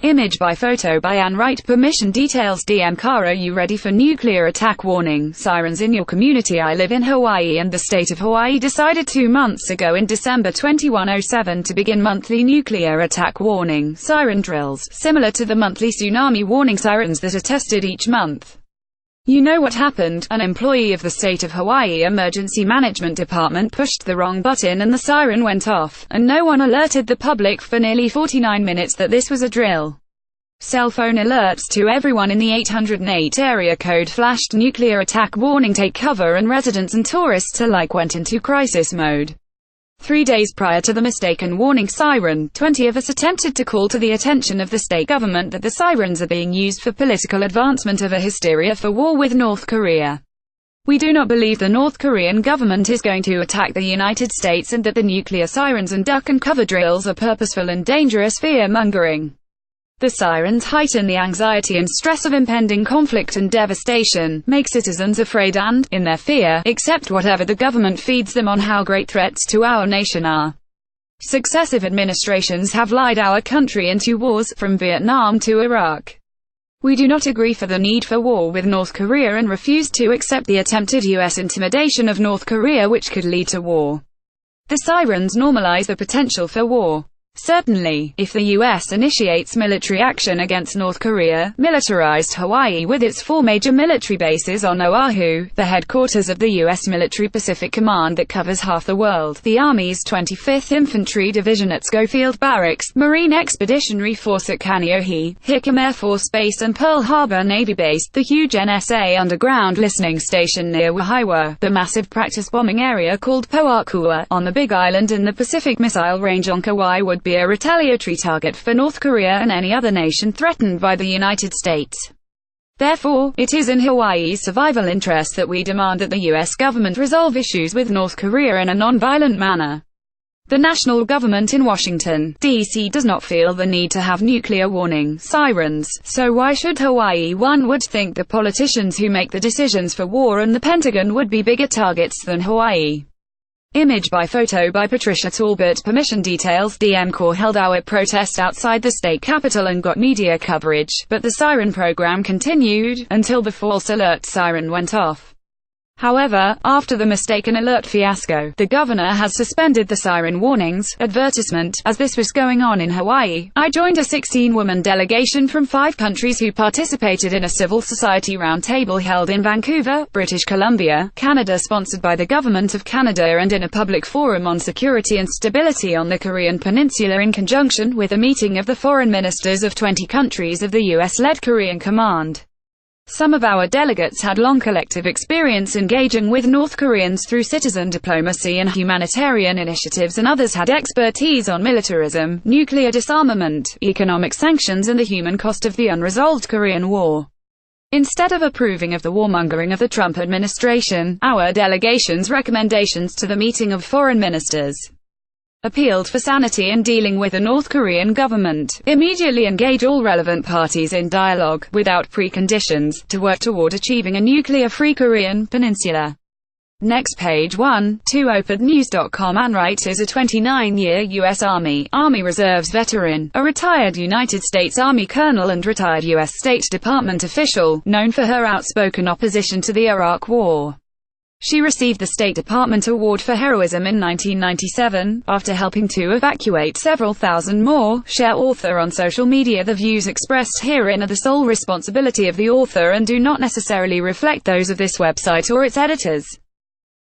Image by photo by Ann Wright. Permission. Details DMCAAre. Are you ready for nuclear attack warning? Sirens in your community. I live in Hawaii, and the state of Hawaii decided 2 months ago in December 2107 to begin monthly nuclear attack warning siren drills, similar to the monthly tsunami warning sirens that are tested each month. You know what happened? An employee of the state of Hawaii Emergency Management Department pushed the wrong button and the siren went off, and no one alerted the public for nearly 49 minutes that this was a drill. Cell phone alerts to everyone in the 808 area code flashed nuclear attack warning, take cover, and residents and tourists alike went into crisis mode. 3 days prior to the mistaken warning siren, 20 of us attempted to call to the attention of the state government that the sirens are being used for political advancement of a hysteria for war with North Korea. We do not believe the North Korean government is going to attack the United States, and that the nuclear sirens and duck and cover drills are purposeful and dangerous fear-mongering. The sirens heighten the anxiety and stress of impending conflict and devastation, make citizens afraid and, in their fear, accept whatever the government feeds them on how great threats to our nation are. Successive administrations have lied our country into wars, from Vietnam to Iraq. We do not agree for the need for war with North Korea and refuse to accept the attempted U.S. intimidation of North Korea, which could lead to war. The sirens normalize the potential for war. Certainly, if the U.S. initiates military action against North Korea, militarized Hawaii with its 4 major military bases on Oahu, the headquarters of the U.S. Military Pacific Command that covers half the world, the Army's 25th Infantry Division at Schofield Barracks, Marine Expeditionary Force at Kaneohe, Hickam Air Force Base and Pearl Harbor Navy Base, the huge NSA underground listening station near Wahiawa, the massive practice bombing area called Po'akua, on the Big Island in the Pacific Missile Range on Kauai would be a retaliatory target for North Korea and any other nation threatened by the United States. Therefore, it is in Hawaii's survival interest that we demand that the U.S. government resolve issues with North Korea in a non-violent manner. The national government in Washington, D.C. does not feel the need to have nuclear warning sirens, so why should Hawaii? One would think the politicians who make the decisions for war and the Pentagon would be bigger targets than Hawaii. Image by photo by Patricia Talbot. Permission. Details DMCAAre held our protest outside the state capitol and got media coverage, but the siren program continued, until the false alert siren went off. However, after the mistaken alert fiasco, the governor has suspended the siren warnings advertisement. As this was going on in Hawaii, I joined a 16-woman delegation from 5 countries who participated in a civil society roundtable held in Vancouver, British Columbia, Canada, sponsored by the Government of Canada, and in a public forum on security and stability on the Korean Peninsula in conjunction with a meeting of the foreign ministers of 20 countries of the US-led Korean Command. Some of our delegates had long collective experience engaging with North Koreans through citizen diplomacy and humanitarian initiatives, and others had expertise on militarism, nuclear disarmament, economic sanctions, and the human cost of the unresolved Korean War. Instead of approving of the warmongering of the Trump administration, our delegation's recommendations to the meeting of foreign ministers appealed for sanity in dealing with the North Korean government, immediately engage all relevant parties in dialogue, without preconditions, to work toward achieving a nuclear-free Korean peninsula. Next page 1, 2 OpEdNews.com. Ann Wright is a 29-year U.S. Army Reserves veteran, a retired United States Army colonel and retired U.S. State Department official, known for her outspoken opposition to the Iraq War. She received the State Department Award for Heroism in 1997, after helping to evacuate several thousand more. Share author on social media. The views expressed herein are the sole responsibility of the author and do not necessarily reflect those of this website or its editors.